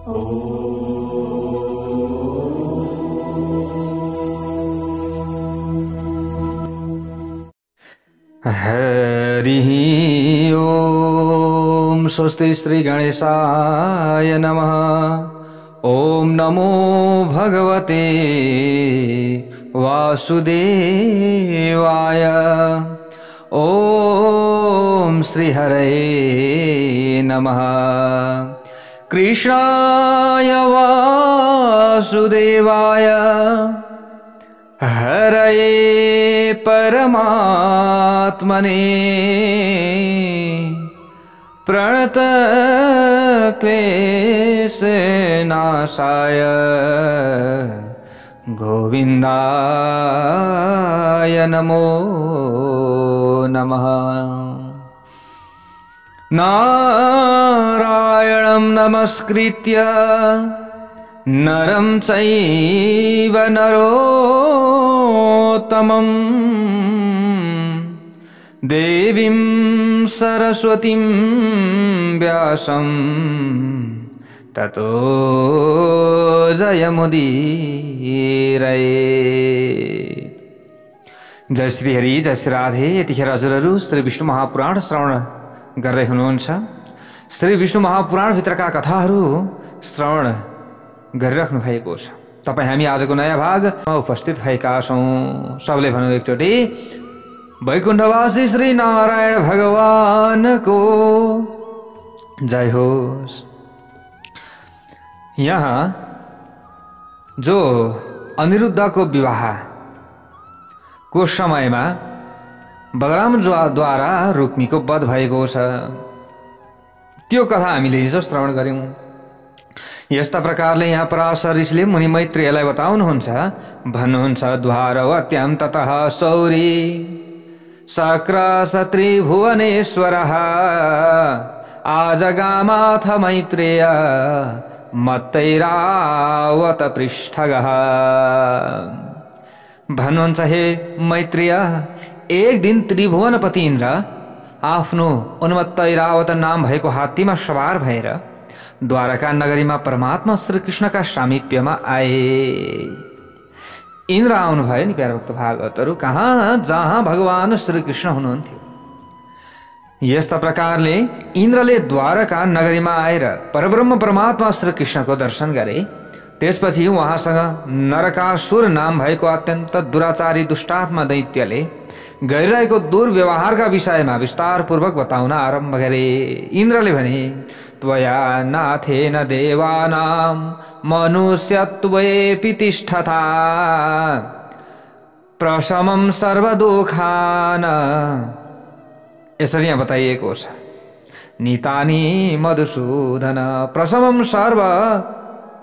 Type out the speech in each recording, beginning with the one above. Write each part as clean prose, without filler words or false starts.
हरिः ओम। स्वस्ति श्री गणेशाय नमः। ओम नमो भगवते वासुदेवाय। ओम श्री हरये नमः। कृष्णाय वासुदेवाय हरये परमात्मने प्रणत क्लेशनाशाय गोविन्दाय नमो नमः। नारायणं नमस्कृत्य नरं चैव नरोत्तमं देवीं सरस्वतीं व्यासं ततो जयमुदीरये। जय श्री हरि, जय श्री राधे। यतिखेर हजुरहरू श्री विष्णु महापुराण श्रवण गर्दै हुनुहुन्छ। श्री विष्णु महापुराण भित्रका कथाहरू श्रवण गरिराख्नु भएको छ। तपाईं हामी आजको नयाँ भागमा उपस्थित भएका छौं। सबले भनौँ एकचोटि, वैकुण्ठवासी श्री नारायण भगवानको जय होस्। यहाँ जो अनिरुद्धको विवाह को समयमा बलरामद्वारा रुक्मीको वध भएको छ, त्यो कथा हामीले हिजो श्रवण गर्यौं। यस्ता प्रकारले यहाँ पराशर ऋषिले मुनि मैत्रेयलाई बताउनुहुन्छ, भन्नुहुन्छ, द्वारवत्यां ततः सौरी शक्रस त्रिभुवनेश्वरः आजगामाथ मैत्रेय मत्तैरावत पृष्ठगः। भन्नुहुन्छ, हे मैत्रेय, एक दिन त्रिभुवनपति इन्द्र आफ्नो उन्मत्त ऐरावत नाम भएको हात्तीमा सवार भएर द्वारका नगरीमा परमात्मा श्री कृष्णका सामिप्यमा आए। इन्द्र आउनु भयो नि प्यारा भक्त भागवतहरू, कहाँ जहाँ भगवान श्री कृष्ण हुनुहुन्थ्यो। यस्ता प्रकारले इन्द्रले द्वारका नगरीमा आएर परब्रह्म परमात्मा श्री कृष्णको दर्शन गरे। त्यसपछि उहाँसँग नरकासुर नाम भएको अत्यन्त दुराचारी दुष्टात्मा दैत्यले गरिरहेको दुर्व्यवहारका विषयमा विस्तारपूर्वक बताउन आरम्भ गरे। इन्द्रले भने, त्वया नाथेन देवानां मनुष्यत्वेऽपि तिष्ठता प्रशमं सर्वदुःखान्। यसरी यहाँ बताइएको छ, नीतानि मधुसूदन प्रशमं सर्व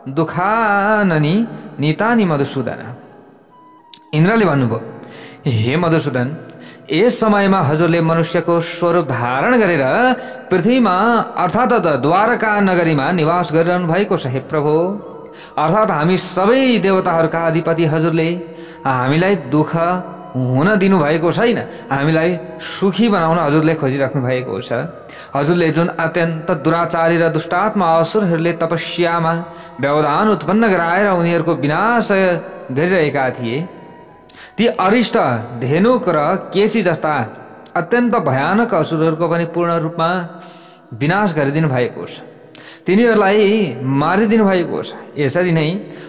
दुःखानि नीतानि मधुसूदन। इन्द्रले भन्नुभयो, हे मधुसूदन, यस समयमा हजुरले मनुष्यको स्वरूप धारण गरेर पृथ्वीमा अर्थात द्वारका नगरीमा निवास गरिरहनु भएको छ। हे प्रभु, अर्थात हामी सबै देवताहरूका अधिपति हजुरले हामीलाई दुःख हुन दिनु भएको छैन, हामीलाई सुखी बनाउन हजुरले खोजिराख्नु भएको छ। हजुरले जुन अत्यन्त दुराचारी र दुष्टात्मा असुरहरूले तपस्यामा व्यवधान उत्पन्न गराएर उनीहरूको विनाश गरिरहेका थिए, ती अरिष्ट, धेनुक र केसी जस्ता अत्यन्त भयानक असुरहरूको पनि पूर्ण रूपमा विनाश गरिदिनु भएको छ, तिनीहरूलाई मारिदिनु भएको छ। यसरी नै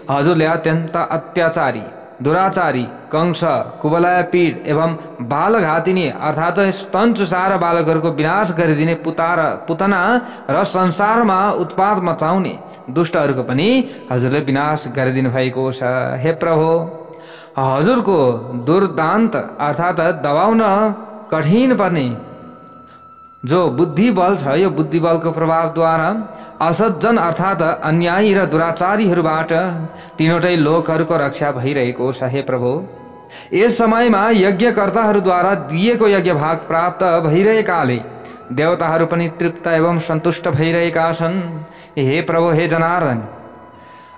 हजुरले अत्यन्त अत्याचारी, दुराचारी, कंस, कुबलायपीड एवं बालघातिनी अर्थात स्तनचुसार बालकहरूको विनाश गरिदिने पुतना र संसारमा उत्पात मचाउने दुष्टहरूको पनि हजुरले विनाश गरिदिनु भएको छ। हे प्रभु, हजुरको दुर्दान्त अर्थात दबाउन कठिन पर्ने जो बुद्धि बल छ, यो बुद्धि बलको प्रभावद्वारा असज्जन अर्थात अन्यायी र दुराचारीहरूबाट तीनवटै लोकहरूको रक्षा भइरहेको छ। हे प्रभु, यस समयमा यज्ञकर्ताहरूद्वारा दिएको यज्ञ भाग प्राप्त भइरहेकाले देवताहरू पनि तृप्त एवं सन्तुष्ट भइरहेका छन्। हे प्रभु, हे जनार्दन,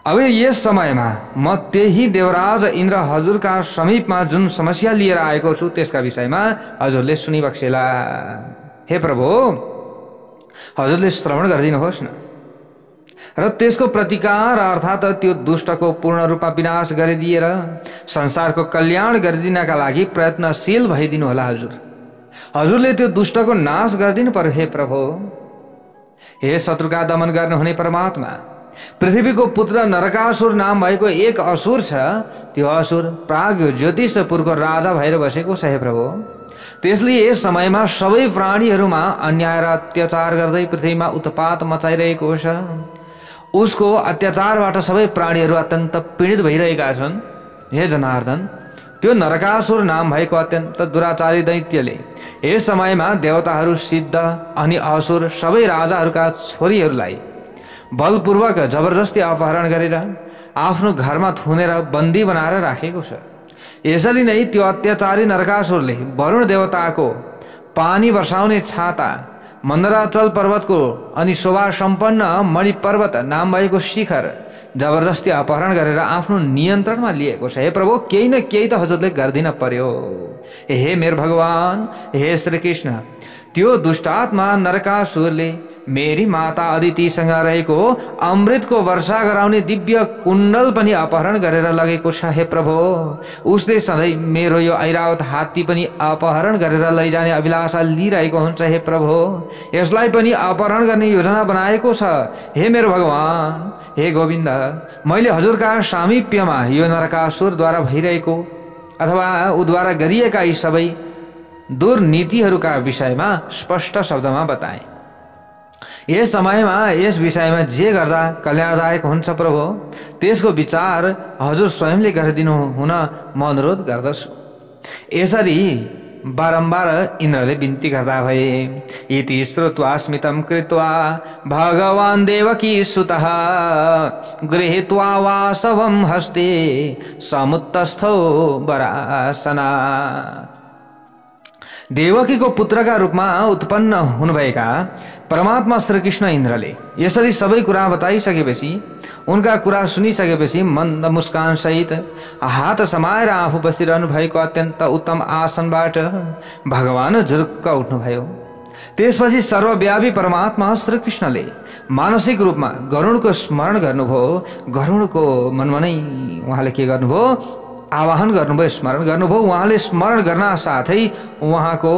अब यस समयमा म त्यही देवराज इन्द्र हजुरका समीपमा जुन समस्या लिएर आएको छु त्यसका विषयमा हजुरले र त्यसको प्रतिकार अर्थात् त्यो दुष्टको पूर्ण रूपमा विनाश गरिदिएर संसारको कल्याण गरिदिनका लागि प्रयत्नशील भइदिनु होला हजुर। हजुरले त्यो दुष्टको नाश गरिदिनु पर्यो हे प्रभु। हे शत्रुका दमन गर्नुहुने परमात्मा, पृथ्वीको पुत्र नरकासुर नाम भएको एक असुर छ। त्यो असुर प्राग ज्योतिषपुरको राजा भएर बसेको छ हे प्रभु। त्यसले यस समयमा सबै प्राणीहरूमा अन्याय र अत्याचार गर्दै पृथ्वीमा उत्पात मचाइरहेको छ। उसको अत्याचारबाट सबै प्राणीहरू अत्यन्त पीडित भइरहेका छन्। हे जनार्दन, त्यो नरकासुर नाम भएको अत्यन्त दुराचारी दैत्यले यस समयमा देवताहरू, सिद्ध अनि असुर सबै राजाहरूका छोरीहरूलाई बलपूर्वक जबरजस्ती अपहरण गरेर आफ्नो घरमा थुनेर बन्दी बनाएर राखेको छ। यसरी नै त्यो अत्याचारी नरकासुरले वरुण देवताको पानी वर्षाउने छाता, मन्दराचल पर्वतको अनि शोभा सम्पन्न मणि पर्वत नाम भएको शिखर जबरजस्ती अपहरण गरेर आफ्नो नियन्त्रणमा लिएको छ। हे प्रभु, केही न केही त हजुरले गर्दिन पर्यो। हे मेरो भगवान, हे श्री कृष्ण, त्यो दुष्टात्मा नरकासुरले मेरी माता अदितिसँग रहेको अमृतको वर्षा गराउने दिव्य कुण्डल पनि अपहरण गरेर लगेको छ। हे प्रभु, उसले सधैँ मेरो यो ऐरावत हात्ती पनि अपहरण गरेर लैजाने अभिलाषा लिइरहेको हुन्छ। हे प्रभु, यसलाई पनि अपहरण गर्ने योजना बनाएको छ। हे मेरो भगवान, हे गोविन्द, मैले हजुरका सामिप्यमा यो नरकासुरद्वारा भइरहेको अथवा उद्वारा गरिएका यी सबै दुर्नीतिहरूका विषयमा स्पष्ट शब्दमा बताएँ। यस समयमा यस विषयमा जे गर्दा कल्याणदायक हुन्छ प्रभु, त्यसको विचार हजुर स्वयंले गरिदिनु हुन म अनुरोध गर्दछु। यसरी बारम्बार इन्द्रले बिन्ती गर्दा भए। इति श्रुत्वा स्मितं कृत्वा भगवान् देवकी सुतः गृहीत्वा वासवं हस्ते समुत्तस्थो वरासना। देवकीको पुत्रका रूपमा उत्पन्न हुनुभएका परमात्मा श्रीकृष्ण इन्द्रले यसरी सबै कुरा बताइसकेपछि, उनका कुरा सुनिसकेपछि मन्द मुस्कान सहित हात समाएर आफू बसिरहनु भएको अत्यन्त उत्तम आसनबाट भगवान झुरुक्क उठ्नुभयो। त्यसपछि सर्वव्यापी परमात्मा श्रीकृष्णले मानसिक रूपमा गरुडको स्मरण गर्नुभयो। गरुडको मनमा नै उहाँले के गर्नुभयो? आवाहन गर्नुभयो, स्मरण गर्नुभयो। उहाँले स्मरण गर्न साथै उहाँको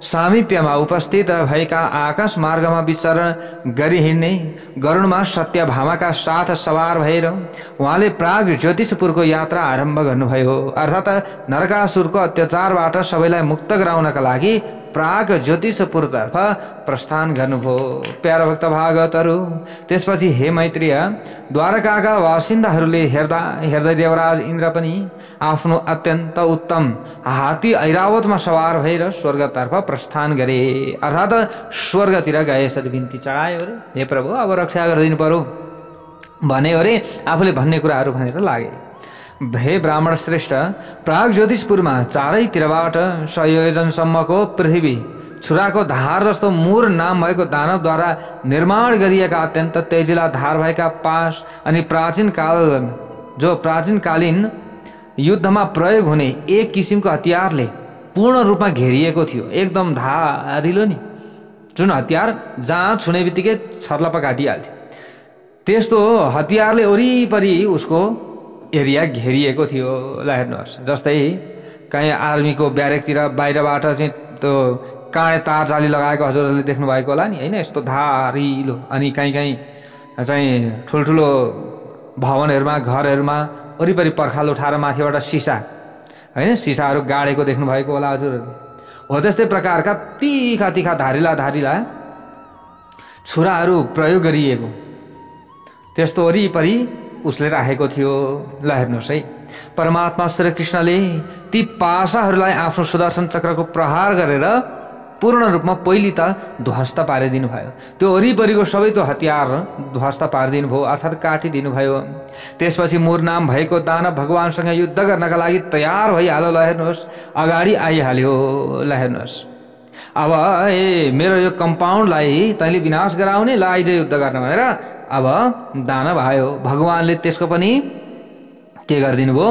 सामिप्यमा उपस्थित भएका आकाश मार्गमा विचरण गरी हिँड्ने गरुडमा सत्यभामाका साथ सवार भएर उहाँले प्राग ज्योतिषपुरको यात्रा आरम्भ गर्नुभयो। अर्थात् नरकासुरको अत्याचारबाट सबैलाई मुक्त गराउनका लागि प्राग ज्योतिषपुरतर्फ प्रस्थान गर्नुभयो। प्यारा भक्त भागवतहरू, त्यसपछि हे मैत्रीय, द्वारकाका बासिन्दाहरूले हेर्दा हेर्दै देवराज इन्द्र पनि आफ्नो अत्यन्त उत्तम हात्ती ऐरावतमा सवार भएर स्वर्गतर्फ प्रस्थान गरे। अर्थात् स्वर्गतिर गए। यसरी बिन्ती चढायो अरे, हे प्रभु अब रक्षा गरिदिनु पर्यो भन्यो अरे। आफूले भन्ने कुराहरू भनेर लागे। हे ब्राह्मण श्रेष्ठ, प्राग ज्योतिषपुरमा चारैतिरबाट 100 योजनसम्मको पृथ्वी छुराको धार जस्तो मुर नाम भएको दानवद्वारा निर्माण गरिएका अत्यन्त तेजिला धार भएका पास अनि प्राचीनकालीन युद्धमा प्रयोग हुने एक किसिमको हतियारले पूर्ण रूपमा घेरिएको थियो। एकदम धारिलो नि, जुन हतियार जहाँ छुने बित्तिकै छर्लप काटिहाल्थ्यो, त्यस्तो हतियारले वरिपरि उसको एरिया घेरिएको थियो। ल हेर्नुहोस्, जस्तै कहीँ आर्मीको ब्यारेकतिर बाहिरबाट चाहिँ त्यो काँडे तार जाली लगाएको हजुरहरूले देख्नु भएको होला नि, होइन? यस्तो धारिलो। अनि कहीँ कहीँ चाहिँ ठुल्ठुलो भवनहरूमा, घरहरूमा वरिपरि पर्खाल उठाएर माथिबाट सिसा, होइन, सिसाहरू गाडेको देख्नु भएको होला हजुरहरूले। हो त्यस्तै प्रकारका तिखा तिखा धारिला धारिला छुराहरू प्रयोग गरिएको त्यस्तो वरिपरि उसले राखेको थियो। ल हेर्नुहोस् है, परमात्मा श्रीकृष्णले ती पासाहरूलाई आफ्नो सुदर्शन चक्रको प्रहार गरेर पूर्ण रूपमा पहिली त ध्वस्त पारिदिनु भयो। त्यो वरिपरिको सबै त्यो हतियार ध्वस्त पारिदिनु भयो, अर्थात् काटिदिनु भयो। त्यसपछि मुर नाम भएको दानव भगवानसँग युद्ध गर्नका लागि तयार भइहाल्यो। ल हेर्नुहोस्, अगाडि आइहाल्यो। ल हेर्नुहोस्, अब मेरो यो कम्पाउन्डलाई तैँले विनाश गराउने, ल आइज युद्ध गर्न भनेर अब दानव आयो। भगवानले त्यसको पनि के गरिदिनु भयो?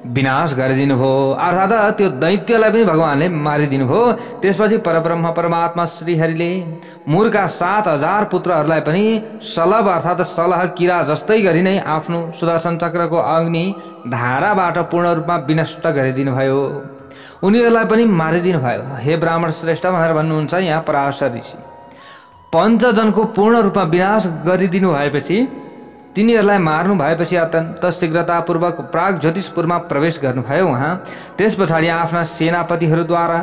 विनाश गरिदिनु भयो, अर्थात् त्यो दैत्यलाई पनि भगवानले मारिदिनु भयो। त्यसपछि परब्रह्म परमात्मा श्रीहरिले मुरका 7000 पुत्रहरूलाई पनि सलभ अर्थात् सलह किरा जस्तै गरी नै आफ्नो सुदर्शन चक्रको अग्नि धाराबाट पूर्ण रूपमा विनष्ट गरिदिनु भयो, उनीहरूलाई पनि मारिदिनु भयो। हे ब्राह्मण श्रेष्ठ भनेर भन्नुहुन्छ यहाँ पराशर ऋषि। पञ्चजनको पूर्ण रूपमा विनाश गरिदिनु भएपछि, तिनीहरूलाई मार्नु भएपछि अत्यन्त शीघ्रतापूर्वक प्राग ज्योतिषपुरमा प्रवेश गर्नुभयो उहाँ। त्यस पछाडि आफ्ना सेनापतिहरूद्वारा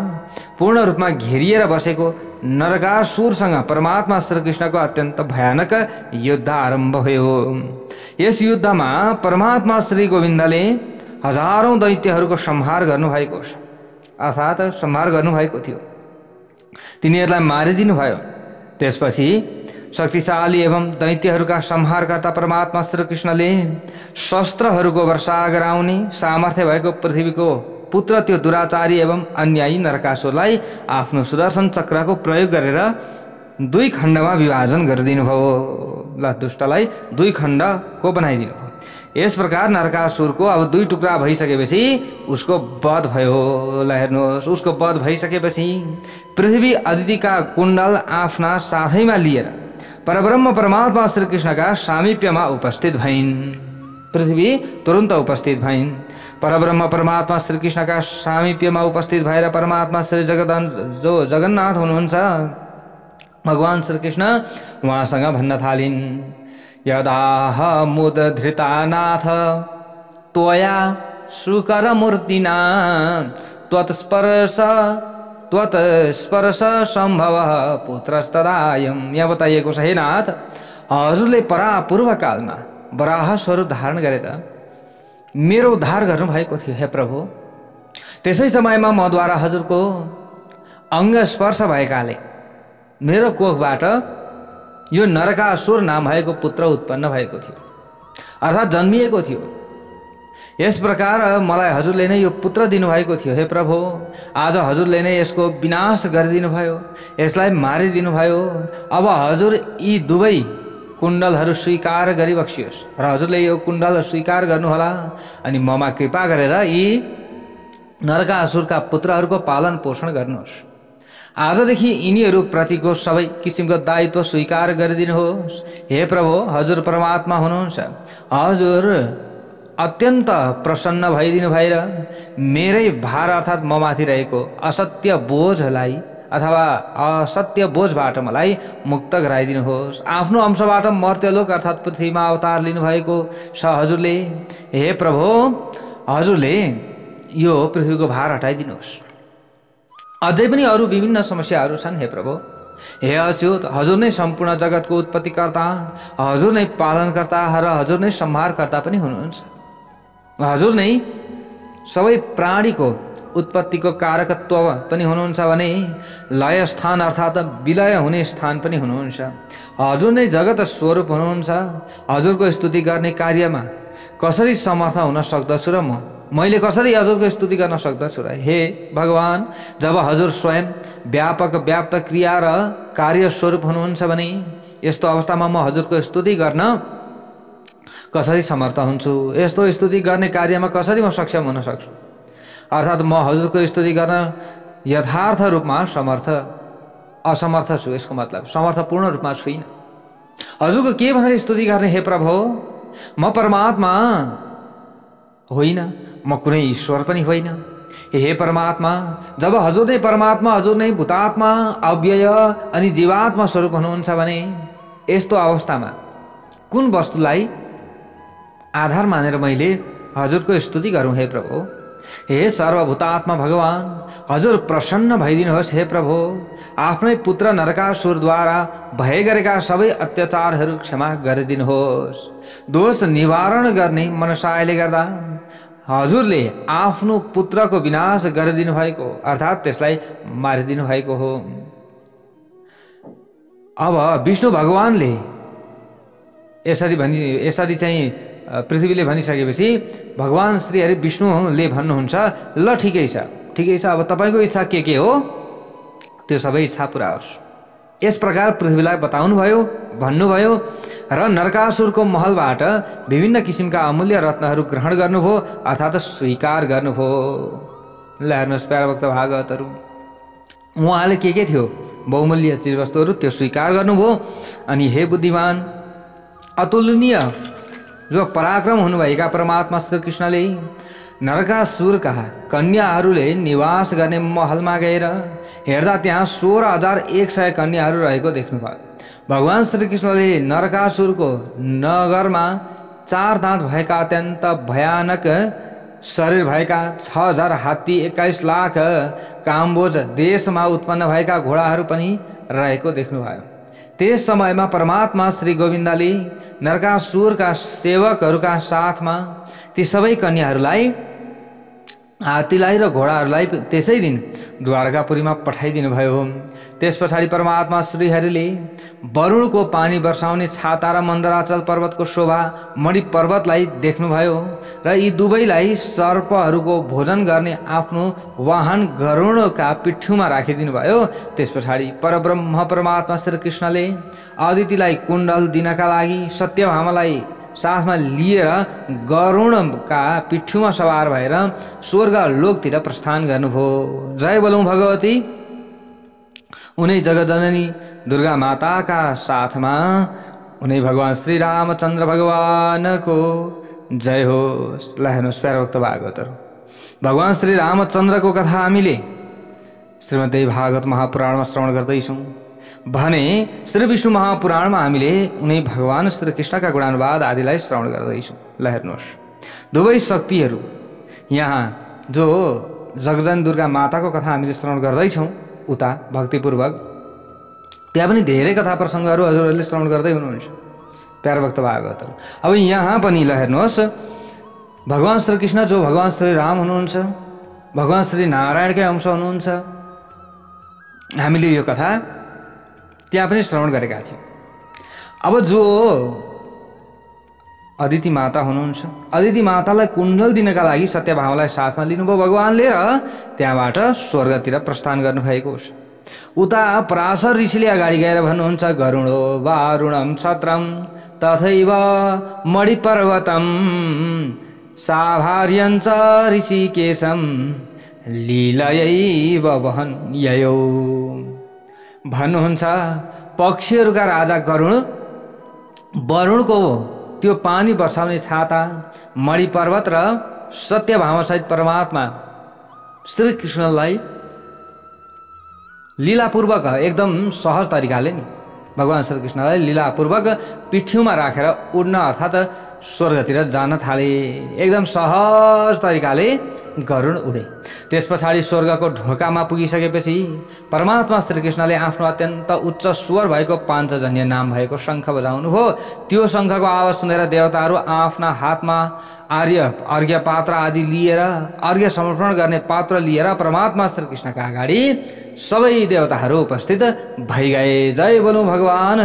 पूर्ण रूपमा घेरिएर बसेको नरकासुरसँग परमात्मा श्रीकृष्णको अत्यन्त भयानक युद्ध आरम्भ भयो। यस युद्धमा परमात्मा श्री गोविन्दले हजारौं दैत्यहरूको संहार गर्नुभएको छ, अर्थात् संहार गर्नुभएको थियो, तिनीहरूलाई मारिदिनु भयो। त्यसपछि शक्तिशाली एवं दैत्यहरूका संहारकर्ता परमात्मा श्रीकृष्णले शस्त्रहरूको वर्षा गराउने सामर्थ्य भएको पृथ्वीको पुत्र त्यो दुराचारी एवं अन्यायी नरकासुरलाई आफ्नो सुदर्शन चक्रको प्रयोग गरेर 2 खण्डमा विभाजन गरिदिनु भयो। ल दुष्टलाई 2 खण्डको बनाइदिनु भयो। यस प्रकार नरकासुरको अब 2 टुक्रा भइसकेपछि उसको वध भयो। ल हेर्नुहोस्, उसको वध भइसकेपछि पृथ्वी अदितिका कुण्डल आफ्ना साथैमा लिएर परब्रह्म परमात्मा श्रीकृष्णका सामिप्यमा उपस्थित भइन्। पृथ्वी तुरन्त उपस्थित भइन्। परब्रह्म परमात्मा श्रीकृष्णका सामिप्यमा उपस्थित भएर परमात्मा श्री जो जगन्नाथ हुनुहुन्छ भगवान श्रीकृष्ण उहाँसँग भन्न थालिन्, यदाहमुदधृतानाथ त्वया शुकरमूर्तिना त्वत्स्पर्श सम्भव पुत्रस्तदायम्। यहाँ बताइएको छ, हे नाथ, हजुरले परापूर्व कालमा वराह स्वरूप धारण गरेर मेरो उद्धार गर्नुभएको थियो। हे प्रभु, त्यसै समयमा मद्वारा हजुरको अङ्ग स्पर्श भएकाले मेरो कोखबाट यो नरकासुर नाम भएको पुत्र उत्पन्न भएको थियो, अर्थात् जन्मिएको थियो। यस प्रकार मलाई हजुरले नै यो पुत्र दिनुभएको थियो। हे प्रभु, आज हजुरले नै यसको विनाश गरिदिनु भयो, यसलाई मारिदिनु भयो। अब हजुर यी दुवै कुण्डलहरू स्वीकार गरिबक्सियोस् र हजुरले यो कुण्डल स्वीकार गर्नुहोला अनि ममा कृपा गरेर यी नरकासुरका पुत्रहरूको पालन पोषण गर्नुहोस्। आजदेखि यिनीहरू प्रतिको सबै किसिमको दायित्व स्वीकार गरिदिनुहोस्। हे प्रभु, हजुर परमात्मा हुनुहुन्छ, हजुर अत्यन्त प्रसन्न भइदिनु भएर मेरै भार अर्थात् ममाथि रहेको असत्य बोझलाई अथवा असत्य बोझबाट मलाई मुक्त गराइदिनुहोस्। आफ्नो अंशबाट मर्त्यलोक अर्थात् पृथ्वीमा अवतार लिनुभएको छ हजुरले। हे प्रभु, हजुरले यो पृथ्वीको भार हटाइदिनुहोस्। अझै पनि अरू विभिन्न समस्याहरू छन्। हे प्रभु, हे अच्युत, हजुर नै सम्पूर्ण जगतको उत्पत्तिकर्ता, हजुर नै पालनकर्ता र हजुर नै संहारकर्ता पनि हुनुहुन्छ। हजुर नै सबै प्राणीको उत्पत्तिको कारकत्व पनि हुनुहुन्छ भने लय स्थान अर्थात् विलय हुने स्थान पनि हुनुहुन्छ। हजुर नै जगत स्वरूप हुनुहुन्छ। हजुरको स्तुति गर्ने कार्यमा कसरी समर्थ हुन सक्दछु र मैले कसरी हजुरको स्तुति गर्न सक्दछु र? हे भगवान, जब हजुर स्वयं व्यापक व्याप्त क्रिया र कार्य स्वरूप हुनुहुन्छ भने यस्तो अवस्थामा म हजुरको स्तुति गर्न कसरी समर्थ हुन्छु? यस्तो स्तुति गर्ने कार्यमा कसरी म सक्षम हुन सक्छु? अर्थात् म हजुरको स्तुति गर्न यथार्थ रूपमा असमर्थ छु। यसको मतलब समर्थपूर्ण रूपमा छुइनँ। हजुरको के भनेर स्तुति गर्ने? हे प्रभु, म परमात्मा होइन, म कुनै ईश्वर पनि होइन। हे परमात्मा, जब हजुर नै परमात्मा, हजुर नै भूतात्मा, अव्यय अनि जीवात्मा स्वरूप हुनुहुन्छ भने यस्तो अवस्थामा कुन वस्तुलाई आधार मानेर मैले हजुरको स्तुति गरौँ? हे प्रभु, हे सर्वभूतात्मा भगवान, हजुर प्रसन्न भइदिनुहोस्। हे प्रभु, आफ्नै पुत्र नरकासुरद्वारा भए गरेका सबै अत्याचारहरू क्षमा गरिदिनुहोस्। दोष निवारण गर्ने मनसायले गर्दा हजुरले आफ्नो पुत्रको विनाश गरिदिनु भएको अर्थात् त्यसलाई मारिदिनु भएको हो। अब विष्णु भगवानले यसरी चाहिँ पृथ्वीले भनिसकेपछि भगवान श्री हरि विष्णुले भन्नुहुन्छ, ल ठिकै छ, अब तपाईँको इच्छा के हो त्यो सबै इच्छा पुरा होस्। यस प्रकार पृथ्वीलाई बताउनुभयो, भन्नुभयो र नरकासुरको महलबाट विभिन्न किसिमका अमूल्य रत्नहरू ग्रहण गर्नुभयो अर्थात् स्वीकार गर्नुभयो। ल हेर्नुहोस् प्यारा भक्त भागवतहरू, उहाँले के थियो बहुमूल्य चिजवस्तुहरू त्यो स्वीकार गर्नुभयो। अनि हे बुद्धिमान अतुलनीय जो पराक्रम हुनुभएका परमात्मा श्री कृष्णले नरकासुरका कन्याहरूले निवास गर्ने महलमा गएर हेर्दा त्यहाँ 16,100 कन्याहरू रहेको देख्नुभयो। भगवान श्रीकृष्णले नरकासुरको नगरमा 4 दाँत भएका अत्यन्त भयानक शरीर भएका 6,000 हात्ती 21 लाख काम्बोज देशमा उत्पन्न भएका घोडाहरू पनि रहेको देख्नुभयो। त्यस समयमा परमात्मा श्री गोविन्दले नरकासुरका सेवकहरूका साथमा ती सबै कन्याहरूलाई, हात्तीलाई र घोडाहरूलाई त्यसै दिन द्वारकापुरीमा पठाइदिनु भयो। त्यस पछाडि परमात्मा श्रीहरिले वरुणको पानी वर्षाउने छाता र मन्दराचल पर्वतको शोभा मणि पर्वतलाई देख्नुभयो र यी दुवैलाई सर्पहरूको भोजन गर्ने आफ्नो वाहन गरुडका पिठ्युमा राखिदिनु भयो। त्यस पछाडि परब्रह्म परमात्मा श्रीकृष्णले अदितिलाई कुण्डल दिनका लागि सत्यभामालाई साथमा लिएर गरुडका पिठ्युमा सवार भएर स्वर्ग लोकतिर प्रस्थान गर्नुभयो। जय बोलौं भगवती उनै जगजननी दुर्गा माताका साथमा उनै भगवान श्री रामचन्द्र भगवानको जय होस्। ल हेर्नुहोस् प्यारा भक्त भागवतहरू, भगवान श्री रामचन्द्रको कथा हामीले श्रीमद् भागवत महापुराणमा श्रवण गर्दैछौँ भने श्री विष्णु महापुराणमा हामीले उनै भगवान श्री कृष्णका गुणानुवाद आदिलाई श्रवण गर्दैछौँ। ल हेर्नुहोस् दुवै शक्तिहरू यहाँ जो जगजन दुर्गा माताको कथा हामीले श्रवण गर्दैछौँ उता भक्तिपूर्वक, त्यहाँ पनि धेरै कथा प्रसङ्गहरू हजुरहरूले श्रवण गर्दै हुनुहुन्छ प्यारा भक्त भागवतहरू। अब यहाँ पनि ल हेर्नुहोस् भगवान श्रीकृष्ण जो भगवान श्री राम हुनुहुन्छ, भगवान श्री नारायणकै अंश हुनुहुन्छ, हामीले यो कथा त्यहाँ पनि श्रवण गरेका थियौँ। अब जो अदिति माता हुनुहुन्छ, अदिति मातालाई कुण्डल दिनका लागि सत्यभामालाई साथमा लिनुभयो भगवानले र त्यहाँबाट स्वर्गतिर प्रस्थान गर्नुभएको छ। उता पराशर ऋषिले अगाडि गएर भन्नुहुन्छ गरुडो वारुणम छत्रम तथैव मणिपर्वतम साभार्यञ्च ऋषिकेशम लीलयैव वहन ययो। भन्नुहुन्छ पक्षीहरूका राजा गरुड, वरुणको त्यो पानी वर्षाउने छाता, मणिपर्वत र सत्यभामासहित परमात्मा श्रीकृष्णलाई लीलापूर्वक एकदम सहज तरिकाले नि भगवान श्रीकृष्णलाई लीलापूर्वक पिठ्युमा राखेर उड्न अर्थात् स्वर्गतिर जान थाले। एकदम सहज तरिकाले गरुड उडे। त्यस पछाडि स्वर्गको ढोकामा पुगिसकेपछि परमात्मा श्रीकृष्णले आफ्नो अत्यन्त उच्च स्वर भएको पाञ्चजन्य नाम भएको शङ्ख बजाउनु हो। त्यो शङ्खको आवाज सुनेर देवताहरू आफ्ना हातमा अर्घ्य पात्र आदि लिएर, अर्घ्य समर्पण गर्ने पात्र लिएर परमात्मा श्रीकृष्णका अगाडि सबै देवताहरू उपस्थित भइगए। जय बोलौं भगवान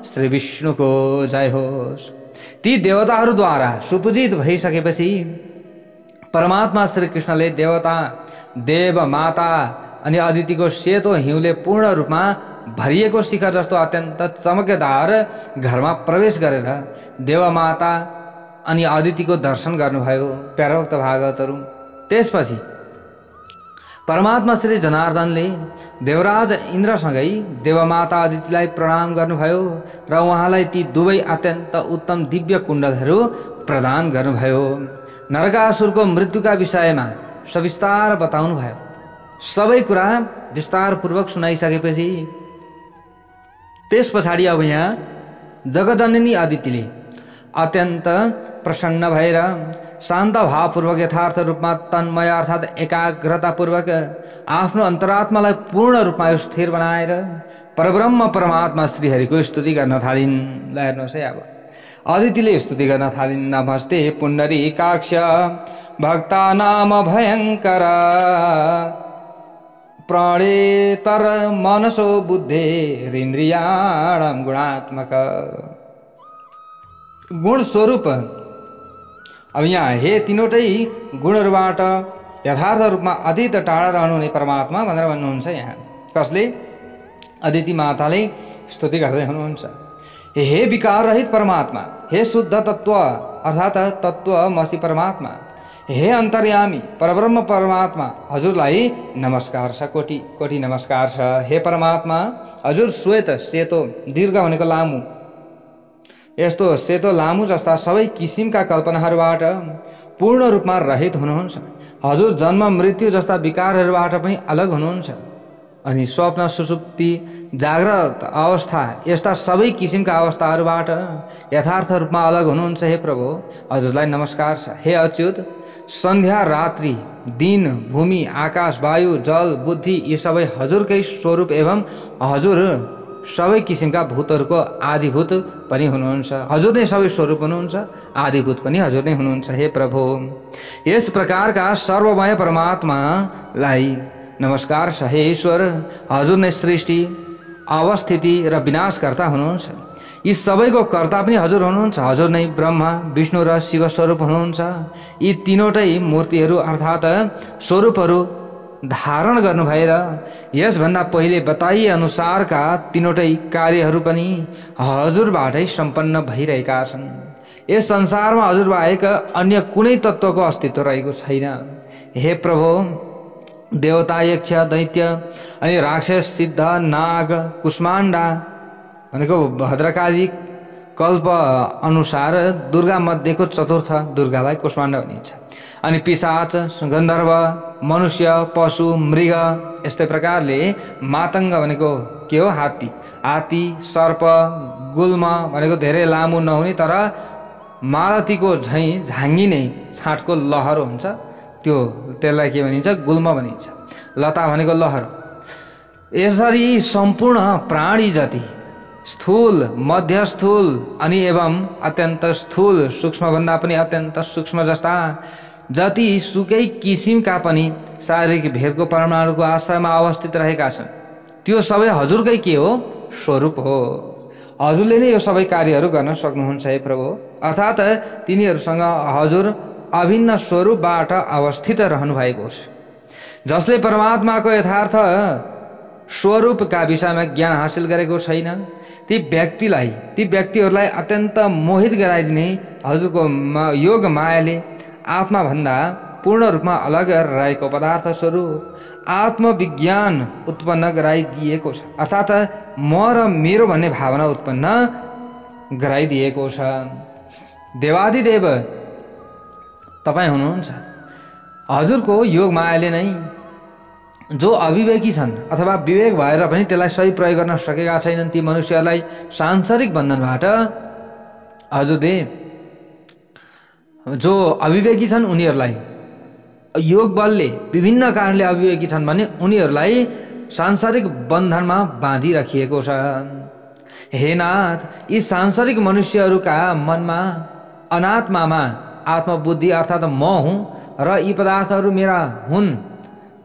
श्री विष्णुको जय होस्। ती देवताहरूद्वारा सुपूजित भइसकेपछि परमात्मा श्रीकृष्णले देवता, देव माता अनि अदितिको सेतो हिउँले पूर्ण रूपमा भरिएको शिखर जस्तो अत्यन्त चमकदार घरमा प्रवेश गरेर देवमाता अनि अदितिको दर्शन गर्नुभयो प्यारा भक्त भागवतहरू। त्यसपछि परमात्मा श्री जनार्दनले देवराज इन्द्रसँगै देवमाता अदितिलाई प्रणाम गर्नुभयो र उहाँलाई ती दुवै अत्यन्त उत्तम दिव्य कुण्डलहरू प्रदान गर्नुभयो। नरकासुरको मृत्युका विषयमा सविस्तार बताउनु भयो। सबै कुरा विस्तारपूर्वक सुनाइसकेपछि त्यस पछाडि अब यहाँ जगजननी अदितिले अत्यन्त प्रसन्न भएर शान्त भावपूर्वक यथार्थ रूपमा तन्मय अर्थात् एकाग्रतापूर्वक आफ्नो अन्तरात्मालाई पूर्ण रूपमा स्थिर बनाएर परब्रह्म परमात्मा श्रीहरिको स्तुति गर्न थालिन्। ल हेर्नुहोस् है, अब अदितिले स्तुति गर्न थालिन्। नमस्ते पुण्डरीकाक्ष भक्तानाम भयङ्कर प्रणेतर मनसो बुद्धेरिन्द्रियाणां गुणात्मक। गुण स्वरूप अब यहाँ हे तीनवटै गुणहरूबाट यथार्थ रूपमा अतीत टाढा रहनुहुने परमात्मा भनेर भन्नुहुन्छ। यहाँ कसले? अदिति माताले स्तुति गर्दै हुनुहुन्छ। हे विकार रहित परमात्मा, हे शुद्ध तत्व अर्थात् तत्त्वमसि परमात्मा, हे अन्तर्यामी परब्रह्म परमात्मा, हजुरलाई नमस्कार छ, कोटि कोटि नमस्कार छ। हे परमात्मा, हजुर श्वेत सेतो दीर्घ भनेको लामो, यस्तो सेतो लामो जस्ता सबै किसिमका कल्पनाहरूबाट पूर्ण रूपमा रहित हुनुहुन्छ। हजुर जन्म मृत्यु जस्ता विकारहरूबाट पनि अलग हुनुहुन्छ अनि स्वप्न सुषुप्ति जाग्रत अवस्था यस्ता सबै किसिमका अवस्थाहरूबाट यथार्थ रूपमा अलग हुनुहुन्छ। हे प्रभु, हजुरलाई नमस्कार छ। हे अच्युत, सन्ध्या रात्रि दिन भूमि आकाश वायु जल बुद्धि यी सबै हजुरकै स्वरूप एवं हजुर सबै किसिमका भूतहरूको आदिभूत पनि हुनुहुन्छ। हजुर नै सबै स्वरूप हुनुहुन्छ, आदिभूत पनि हजुर नै हुनुहुन्छ। हे प्रभु, यस प्रकारका सर्वमय परमात्मालाई नमस्कार छ। हे ईश्वर, हजुर नै सृष्टि अवस्थिति र विनाशकर्ता हुनुहुन्छ। यी सबैको कर्ता पनि हजुर हुनुहुन्छ। हजुर नै ब्रह्मा विष्णु र शिव स्वरूप हुनुहुन्छ। यी तीनवटै मूर्तिहरू अर्थात् स्वरूपहरू धारण गर्नु भएर यसभन्दा पहिले बताइए अनुसारका तीनवटै कार्यहरू पनि हजुरबाटै सम्पन्न भइरहेका छन्। यस संसारमा हजुर बाहेक अन्य कुनै तत्त्वको अस्तित्व रहेको छैन। हे प्रभु, देवता यक्ष दैत्य अनि राक्षस सिद्ध नाग कुष्माण्डा भनेको भद्रकाली कल्प अनुसार दुर्गा मध्येको चतुर्थ दुर्गालाई कुष्माण्डा भनिन्छ। अनि पिशाच गन्धर्व मनुष्य पशु मृग यस्तै प्रकारले मातङ्ग भनेको के हो, हात्ती, हात्ती सर्प गुल्म भनेको धेरै लामो नहुने तर मालतीको झैँ झाँगिने छाँटको लहर हुन्छ, त्यसलाई के भनिन्छ, गुल्म भनिन्छ। लता भनेको लहर। यसरी सम्पूर्ण प्राणी जति स्थूल मध्यस्थूल अनि एवं अत्यन्त स्थूल सूक्ष्मभन्दा पनि अत्यन्त सूक्ष्म जस्ता जति सुकै किसिमका पनि शारीरिक भेदको परमाणुको आश्रयमा अवस्थित रहेका छन् त्यो सबै हजुरकै के हो, स्वरूप हो। हजुरले नै यो सबै कार्यहरू गर्न सक्नुहुन्छ। हे प्रभु, अर्थात् तिनीहरूसँग हजुर अभिन्न स्वरूपबाट अवस्थित रहनु भएको छ। जसले परमात्माको यथार्थ स्वरूपका विषयमा ज्ञान हासिल गरेको छैन ती व्यक्तिहरूलाई अत्यन्त मोहित गराइदिने हजुरको योग मायाले आत्माभन्दा पूर्ण रूपमा अलग रहेको पदार्थ स्वरूप आत्मविज्ञान उत्पन्न गराइदिएको छ। अर्थात् म र मेरो भन्ने भावना उत्पन्न गराइदिएको छ। देवादिदेव तपाईँ हुनुहुन्छ। हजुरको योग मायाले नै जो अविवेकी छन् अथवा विवेक भएर पनि त्यसलाई सही प्रयोग गर्न सकेका छैनन् ती मनुष्यहरूलाई सांसारिक बन्धनबाट हजुरले, जो अविवेकी छन् उनीहरूलाई योग बलले विभिन्न कारणले अविवेकी छन् भने उनीहरूलाई सांसारिक बन्धनमा बाँधिराखिएको छ। हे नाथ, यी सांसारिक मनुष्यहरूका मनमा अनात्मामा आत्मबुद्धि अर्थात् म हुँ र यी पदार्थहरू मेरा हुन्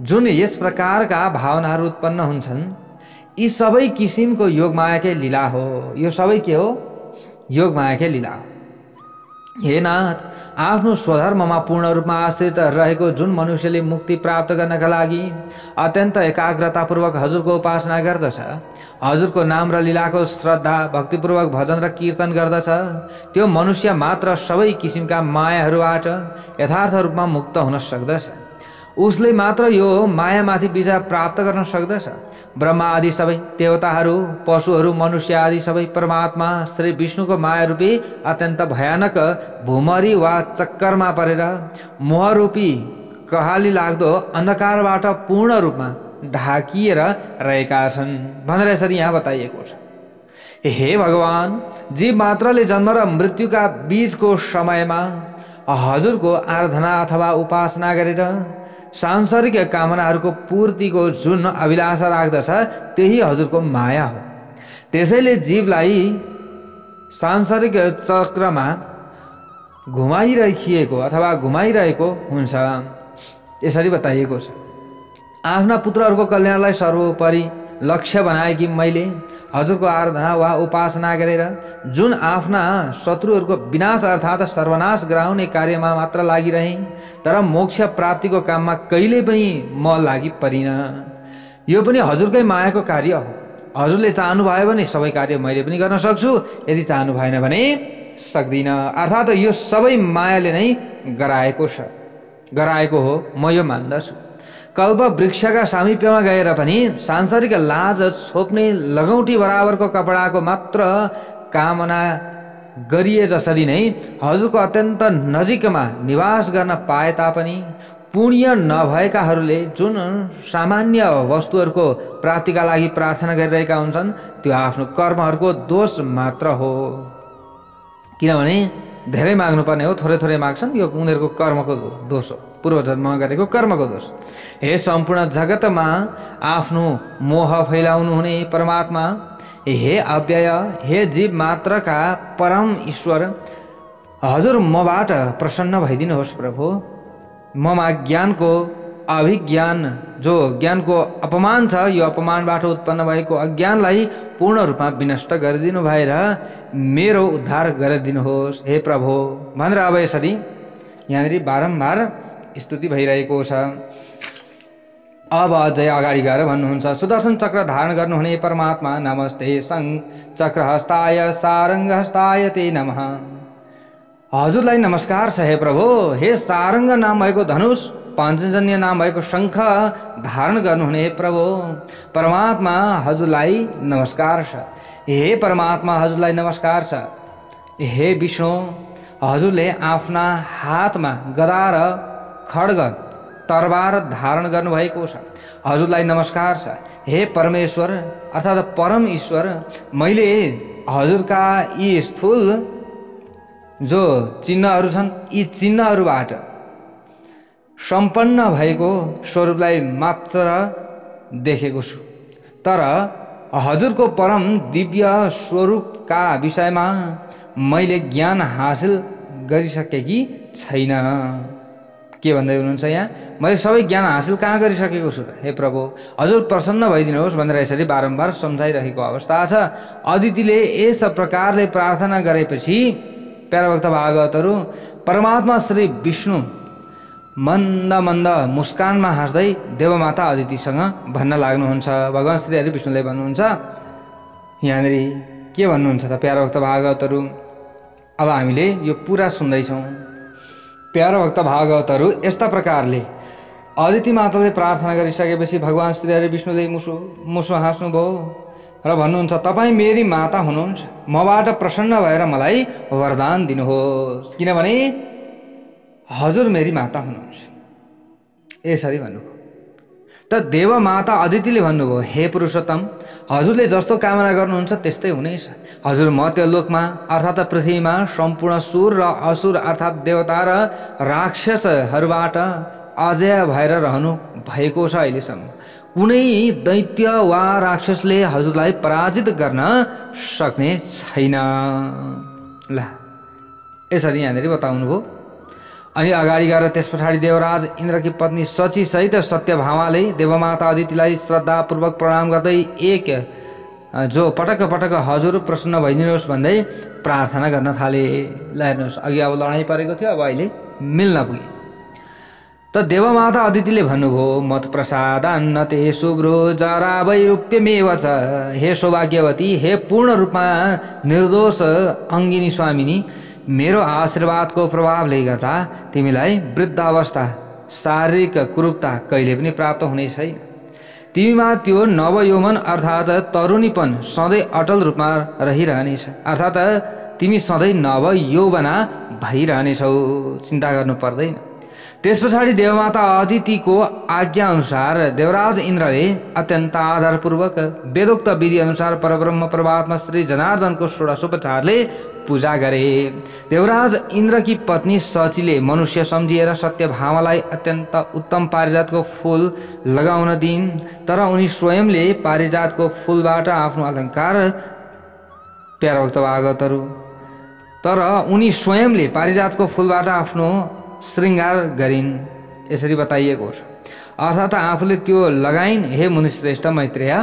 जुन यस प्रकारका भावनाहरू उत्पन्न हुन्छन्, यी सबै किसिमको योगमायाकै लीला हो। यो सबै के हो, योगमायाकै लीला हो। हे नाथ, आफ्नो स्वधर्ममा पूर्ण रूपमा आश्रित रहेको जुन मनुष्यले मुक्ति प्राप्त गर्नका लागि अत्यन्त एकाग्रतापूर्वक हजुरको उपासना गर्दछ, हजुरको नाम र लीलाको श्रद्धा भक्तिपूर्वक भजन र कीर्तन गर्दछ, त्यो मनुष्य मात्र सबै किसिमका मायाहरूबाट यथार्थ रूपमा मुक्त हुन सक्दछ। उसले मात्र यो मायामाथि विजय प्राप्त गर्न सक्दछ। ब्रह्मा आदि सबै देवताहरू पशुहरू मनुष्य आदि सबै परमात्मा श्री विष्णुको माया रूपी अत्यन्त भयानक भूमरी वा चक्करमा परेर मोहरूपी कहाली लाग्दो अन्धकारबाट पूर्ण रूपमा ढाकिएर रहेका छन् भनेर यसरी यहाँ बताइएको छ। हे भगवान, जीव मात्रले जन्म र मृत्युका बीचको समयमा हजुरको आराधना अथवा उपासना गरेर सांसारिक कामनाहरूको पूर्तिको जुन अभिलाषा राख्दछ त्यही हजुरको माया हो। त्यसैले जीवलाई सांसारिक चक्रमा घुमाइराखिएको अथवा घुमाइरहेको हुन्छ। यसरी बताइएको छ। आफ्ना पुत्रहरूको कल्याणलाई सर्वोपरि लक्ष्य बनाएकी मैले हजुरको आराधना वा उपासना गरेर जुन आफ्ना शत्रुहरूको विनाश अर्थात् सर्वनाश गराउने कार्यमा मात्र लागिरहेँ तर मोक्ष प्राप्तिको काममा कहिल्यै पनि म लागि परिन। यो पनि हजुरकै मायाको कार्य हो। हजुरले चाहनुभयो भने सबै कार्य मैले पनि गर्न सक्छु, यदि चाहनु भएन भने सक्दिनँ। अर्थात् यो सबै मायाले नै गराएको हो, म यो मान्दछु। कल्प वृक्षका सामिप्यमा गएर पनि सांसारिक लाज छोप्ने लगौटी बराबरको कपडाको मात्र कामना गरिए जसरी नै हजुरको अत्यन्त नजिकमा निवास गर्न पाए तापनि पुण्य नभएकाहरूले जुन सामान्य वस्तुहरूको प्राप्तिका लागि प्रार्थना गरिरहेका हुन्छन् त्यो आफ्नो कर्महरूको दोष मात्र हो। किनभने धेरै माग्नुपर्ने हो, थोरै थोरै माग्छन्, यो उनीहरूको कर्मको दोष हो, पूर्वजन्ममा गरेको कर्मको दोष। हे सम्पूर्ण जगतमा आफ्नो मोह फैलाउनु हुने परमात्मा, हे अव्यय, हे जीव मात्रका परम ईश्वर, हजुर मबाट प्रसन्न भइदिनुहोस् प्रभु। ममा ज्ञानको अभिज्ञान, जो ज्ञानको अपमान छ, यो अपमानबाट उत्पन्न भएको अज्ञानलाई पूर्ण रूपमा विनष्ट गरिदिनु भएर मेरो उद्धार गरिदिनुहोस् हे प्रभु भनेर अब यसरी यहाँनिर बारम्बार स्तुति भइरहेको छ। अब अझै अगाडि गएर भन्नुहुन्छ, सुदर्शन चक्र धारण गर्नुहुने परमात्मा, नमस्ते चक्र हस्ताय सारङ्ग हस्ताय ते नमः। हजुरलाई नमस्कार छ हे प्रभु। हे सारङ्ग नाम भएको धनुष, पाञ्चजन्य नाम भएको शङ्ख धारण गर्नुहुने प्रभु परमात्मा, हजुरलाई नमस्कार छ। हे परमात्मा, हजुरलाई नमस्कार छ। हे विष्णु, हजुरले आफ्ना हातमा गदा र खड्ग तरबार धारण गर्नुभएको छ, हजुरलाई नमस्कार छ। हे परमेश्वर अर्थात् परम ईश्वर, मैले हजुरका यी स्थूल जो चिन्हहरू छन्, यी चिन्हहरूबाट सम्पन्न भएको स्वरूपलाई मात्र देखेको छु, तर हजुरको परम दिव्य स्वरूपका विषयमा मैले ज्ञान हासिल गरिसकेकी छैन। के भन्दै हुनुहुन्छ यहाँ, मैले सबै ज्ञान हासिल कहाँ गरिसकेको छु हे प्रभु, हजुर प्रसन्न भइदिनुहोस् भनेर यसरी बारम्बार सम्झाइरहेको अवस्था छ। अदितिले यस प्रकारले प्रार्थना गरेपछि प्यारा भक्त भागवतहरू परमात्मा श्री विष्णु मन्द मन्द मुस्कानमा हाँस्दै देवमाता अदितिसँग भन्न लाग्नुहुन्छ। भगवान् श्री हरि विष्णुले भन्नुहुन्छ, यहाँनिर के भन्नुहुन्छ त प्यारा भक्त भागवतहरू, अब हामीले यो पुरा सुन्दैछौँ। प्यारा भक्त भागवतहरू यस्ता प्रकारले अदिति माताले प्रार्थना गरिसकेपछि भगवान् श्री हरि विष्णुले मुसो हाँस्नुभयो र भन्नुहुन्छ, तपाईँ मेरी माता हुनुहुन्छ, मबाट प्रसन्न भएर मलाई वरदान दिनुहोस्, किनभने हजुर मेरी माता हुनुहुन्छ। यसरी भन्नुभयो। त देवमाता अदितिले भन्नुभयो, हे पुरुषोत्तम, हजुरले जस्तो कामना गर्नुहुन्छ त्यस्तै हुनेछ। हजुर मर्त्यलोकमा अर्थात् पृथ्वीमा सम्पूर्ण सुर र असुर अर्थात् देवता र राक्षसहरूबाट अजय भएर रहनु भएको छ। अहिलेसम्म कुनै दैत्य वा राक्षसले हजुरलाई पराजित गर्न सक्ने छैन। ल यसरी यहाँनिर बताउनु भयो। अनि अगाडि गएर त्यस पछाडि देवराज इन्द्रकी पत्नी शची सहित सत्यभामाले देवमाता अदितिलाई श्रद्धापूर्वक प्रणाम गर्दै एक जो पटक पटक हजुर प्रसन्न भइदिनुहोस् भन्दै प्रार्थना गर्न थाले। ल हेर्नुहोस्, अघि अब लडाइँ परेको थियो, अब अहिले मिल्न पुगे। त देवमाता अदितिले भन्नुभयो, मत प्रसादान्न ते शुभ्रो जरा वैरूप्यमेव च। हे सौभाग्यवती, हे पूर्ण रूपमा निर्दोष अङ्गिनी स्वामिनी, मेरो आशीर्वादको प्रभावले गर्दा तिमीलाई वृद्धावस्था शारीरिक कुरूपता कहिले पनि प्राप्त हुने छैन। तिमीमा त्यो नवयौवन अर्थात् तरुणीपन सधैँ अटल रूपमा रहिरहनेछ, अर्थात् तिमी सधैँ नवयौवना भइरहनेछौ, चिन्ता गर्नु पर्दैन। त्यस पछाडि देवमाता अदितिको आज्ञा अनुसार देवराज इन्द्रले अत्यन्त आधारपूर्वक वेदोक्त विधि अनुसार परब्रह्म परमात्मा श्री जनार्दनको षोडशोपचारले पूजा गरे। देवराज इन्द्रकी पत्नी शचीले मनुष्य सम्झिएर सत्यभामालाई अत्यन्त उत्तम पारिजातको फूल लगाउन दिइन्, तर उनी स्वयंले पारिजातको फूलबाट आफ्नो अलङ्कार प्यारा भक्त भागवतहरू तर उनी स्वयंले पारिजातको फूलबाट आफ्नो श्रृङ्गार गरिन्, यसरी बताइएको छ। अर्थात् आफूले त्यो लगाइन्। हे मुनिश्रेष्ठ मैत्रेय,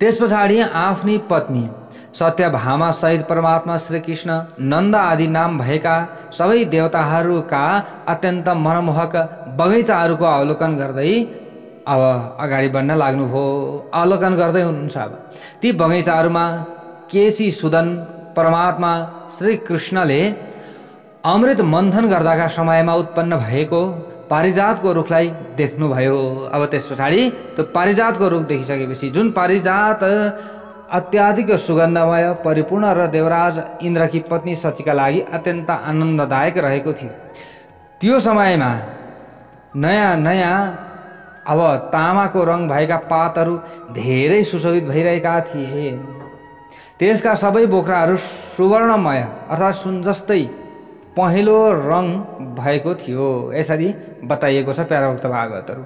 त्यस पछाडि आफ्नी पत्नी सत्यभामा सहित परमात्मा श्रीकृष्ण, नन्द आदि नाम भएका सबै देवताहरूका अत्यन्त मनमोहक बगैँचाहरूको अवलोकन गर्दै अब अगाडि बढ्न लाग्नुभयो। अवलोकन गर्दै हुनुहुन्छ। अब ती बगैँचाहरूमा केशी सुदन परमात्मा श्री कृष्णले अमृत मन्थन गर्दाका समयमा उत्पन्न भएको पारिजातको रुखलाई देख्नुभयो। अब त्यस पछाडि त्यो पारिजातको रुख देखिसकेपछि जुन पारिजात अत्याधिक सुगन्धमय परिपूर्ण र देवराज इन्द्रकी पत्नी सचीका लागि अत्यन्त आनन्ददायक रहेको थियो। त्यो समयमा नयाँ नयाँ अब तामाको रङ भएका पातहरू धेरै सुशोभित भइरहेका थिए। त्यसका सबै बोक्राहरू सुवर्णमय अर्थात् सुन जस्तै पहेँलो रङ भएको थियो। यसरी बताइएको छ प्याराभक्त भागवतहरू।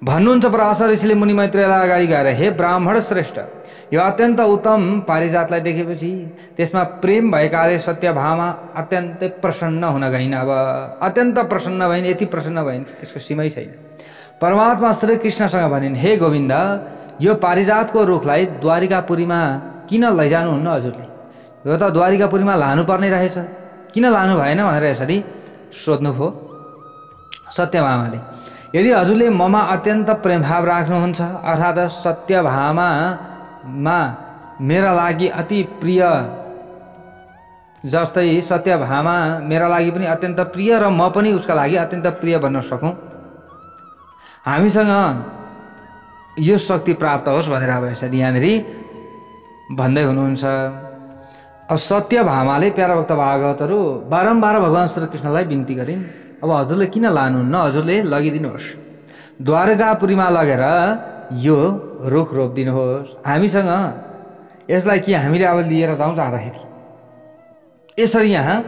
भन्नुहुन्छ पराशर ऋषिले मुनि मैत्रेयलाई अगाडि गएर, हे ब्राह्मण श्रेष्ठ, यो अत्यन्त उत्तम पारिजातलाई देखेपछि त्यसमा प्रेम भएकाले सत्यभामा अत्यन्तै प्रसन्न हुन गइन्। अब अत्यन्त प्रसन्न भइन्, यति प्रसन्न भइन् कि त्यसको सीमै छैन। परमात्मा श्री कृष्णसँग भनिन्, हे गोविन्द, यो पारिजातको रुखलाई द्वारिकापुरीमा किन लैजानुहुन्न हजुरले? यो त द्वारिकापुरीमा लानुपर्ने रहेछ, किन लानु भएन भनेर यसरी सोध्नुभयो सत्यभामाले। यदि हजुरले ममा अत्यन्त प्रेमभाव राख्नुहुन्छ अर्थात् सत्यभामामा मेरा लागि अति प्रिय जस्तै सत्यभामा मेरा लागि पनि अत्यन्त प्रिय र म पनि उसका लागि अत्यन्त प्रिय बन्न सकौँ, हामीसँग यो शक्ति प्राप्त होस् भनेर अब यसरी यहाँनिर भन्दै हुनुहुन्छ। अब सत्यभामाले प्याराभक्त भागवतहरू बारम्बार भगवान् श्रीकृष्णलाई बिन्ती गरिन्, अब हजुरले किन लानुहुन्न, हजुरले लगिदिनुहोस्, द्वारकापुरीमा लगेर यो रुख रोपिदिनुहोस्, हामीसँग यसलाई कि हामीले अब लिएर जाउँ जाँदाखेरि। यसरी यहाँ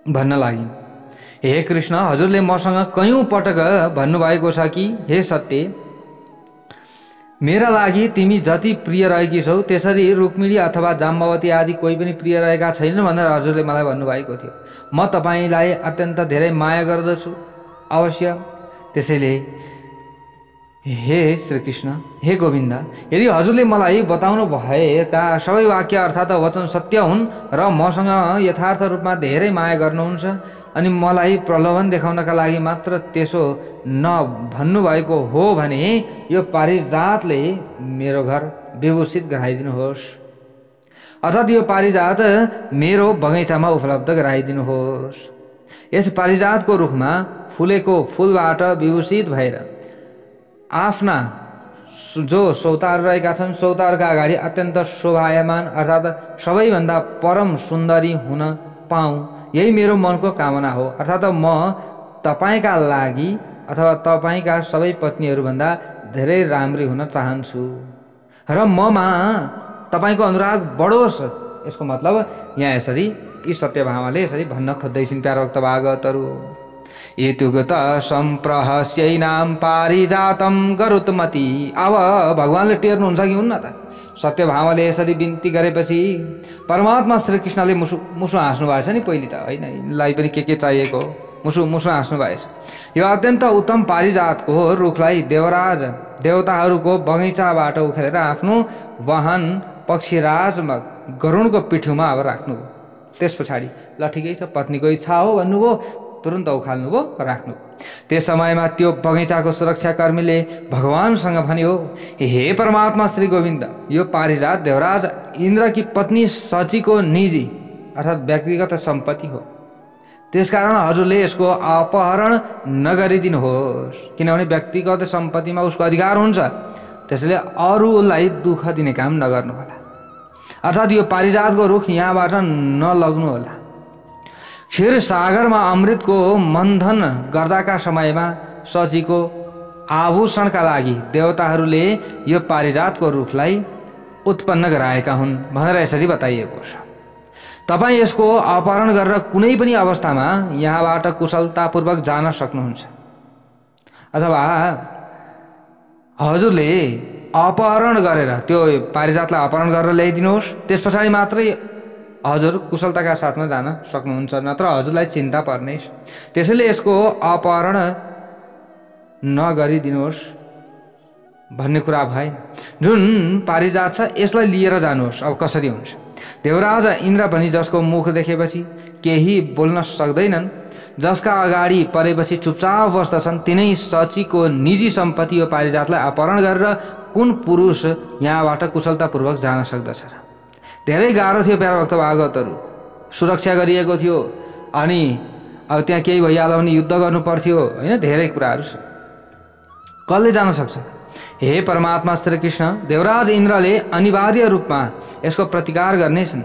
भन्न लागिन्, हे कृष्ण, हजुरले मसँग कयौँ पटक भन्नुभएको छ कि हे सत्य, मेरा लागि तिमी जति प्रिय रहेकी छौ त्यसरी रुक्मिणी अथवा जाम्बवती आदि कोही पनि प्रिय रहेका छैनन् भनेर हजुरले मलाई भन्नुभएको थियो। म तपाईँलाई अत्यन्त धेरै माया गर्दछु अवश्य। त्यसैले हे श्रीकृष्ण, हे गोविन्द, यदि हजुरले मलाई बताउनु भएका सबै वाक्य अर्थात् वचन सत्य हुन् र मसँग यथार्थ रूपमा धेरै माया गर्नुहुन्छ अनि मलाई प्रलोभन देखाउनका लागि मात्र त्यसो नभन्नुभएको हो भने यो पारिजातले मेरो घर विभूषित गराइदिनुहोस्, अर्थात् यो पारिजात मेरो बगैँचामा उपलब्ध गराइदिनुहोस्। यस पारिजातको रुखमा फुलेको फुलबाट विभूषित भएर आफ्ना जो सौतार रहेका छन् सौतारका अगाडि अत्यन्त शोभायमान अर्थात् सबैभन्दा परम सुन्दरी हुन पाऊँ, यही मेरो मनको कामना हो। अर्थात् म तपाईँका लागि अथवा तपाईँका सबै पत्नीहरूभन्दा धेरै राम्री हुन चाहन्छु र ममा तपाईँको अनुराग बढोस्। यसको मतलब यहाँ यसरी यी सत्यभामाले यसरी भन्न खोज्दैछिन् प्याराभक्त भागवतहरू। एतुगत सम्प्रहस्यैनां पारिजातं गरुत्मती। अब भगवान्ले टेर्नुहुन्छ कि हुन्न त? सत्यभामाले यसरी बिन्ती गरेपछि परमात्मा श्रीकृष्णले मुसु हाँस्नु भएछ नि पहिले त, होइन, यिनलाई पनि के चाहिएको, मुसु हाँस्नु भएछ। यो अत्यन्त उत्तम पारिजातको रुखलाई देवराज देवताहरूको बगैँचाबाट उखेलेर आफ्नो वाहन पक्षीराज गरुडको पिठ्युमा अब राख्नुभयो। त्यस पछाडि ल ठिकै छ, पत्नीको इच्छा हो भन्नुभयो, तुरुन्त उखाल्नुभयो, राख्नुभयो। त्यस समयमा त्यो बगैँचाको सुरक्षाकर्मीले भगवानसँग भन्यो, हे परमात्मा श्री गोविन्द, यो पारिजात देवराज इन्द्रकी पत्नी सचीको निजी अर्थात् व्यक्तिगत सम्पत्ति हो, त्यसकारण हजुरले यसको अपहरण नगरिदिनुहोस्, किनभने व्यक्तिगत सम्पत्तिमा उसको अधिकार हुन्छ, त्यसैले अरूलाई दुःख दिने काम नगर्नुहोला, अर्थात् यो पारिजातको रुख यहाँबाट नलग्नुहोला। क्षीर सागरमा अमृतको मन्थन गर्दाका समयमा सचीको आभूषणका लागि देवताहरूले यो पारिजातको रुखलाई उत्पन्न गराएका हुन् भनेर यसरी बताइएको छ। तपाईँ यसको अपहरण गरेर कुनै पनि अवस्थामा यहाँबाट कुशलतापूर्वक जान सक्नुहुन्छ, अथवा हजुरले अपहरण गरेर त्यो पारिजातलाई अपहरण गरेर ल्याइदिनुहोस्, त्यस पछाडि मात्रै हजुर कुशलताका साथमा जान सक्नुहुन्छ, नत्र हजुरलाई चिन्ता पर्नेछ। त्यसैले यसको अपहरण नगरिदिनुहोस् भन्ने कुरा भएन। जुन पारिजात छ यसलाई लिएर जानुहोस्। अब कसरी हुन्छ? देवराज इन्द्र पनि जसको मुख देखेपछि केही बोल्न सक्दैनन्, जसका अगाडि परेपछि चुपचाप बस्दछन् तिनै शचीको निजी सम्पत्ति हो पारिजातलाई अपहरण गरेर कुन पुरुष यहाँबाट कुशलतापूर्वक जान सक्दछ र? धेरै गाह्रो थियो प्यारा भक्त भागवतहरू, सुरक्षा गरिएको थियो, अनि अब त्यहाँ केही भइहाल्यो भने युद्ध गर्नु पर्थ्यो होइन, धेरै कुराहरू छ। कसले जान सक्छ? हे परमात्मा श्री कृष्ण, देवराज इन्द्रले अनिवार्य रूपमा यसको प्रतिकार गर्नेछन्।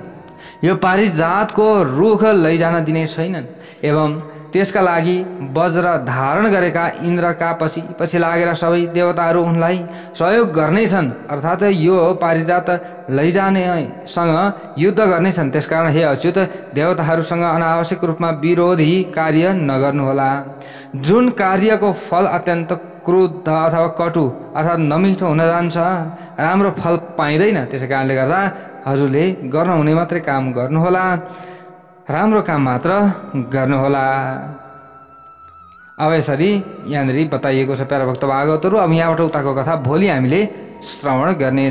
यो पारिजातको रुख लैजान दिने छैनन् एवं त्यसका लागि वज्र धारण गरेका इन्द्रका पछि लागेर सबै देवताहरू उनलाई सहयोग गर्नेछन्, अर्थात् यो पारिजात लैजानेसँग युद्ध गर्नेछन्। त्यसकारण हे अच्युत, देवताहरूसँग अनावश्यक रूपमा विरोधी कार्य नगर्नुहोला। जुन कार्यको फल अत्यन्त क्रुद्ध अथवा कटु अर्थात् नमिठो हुन जान्छ, राम्रो फल पाइँदैन। त्यसै कारणले गर्दा हजुरले गर्नुहुने मात्रै काम गर्नुहोला, राम्रो काम मात्र गर्नुहोला। अब यसरी यहाँनिर बताइएको छ प्यारा भक्त भागवतहरू। अब यहाँबाट उताको कथा भोलि हामीले श्रवण गर्ने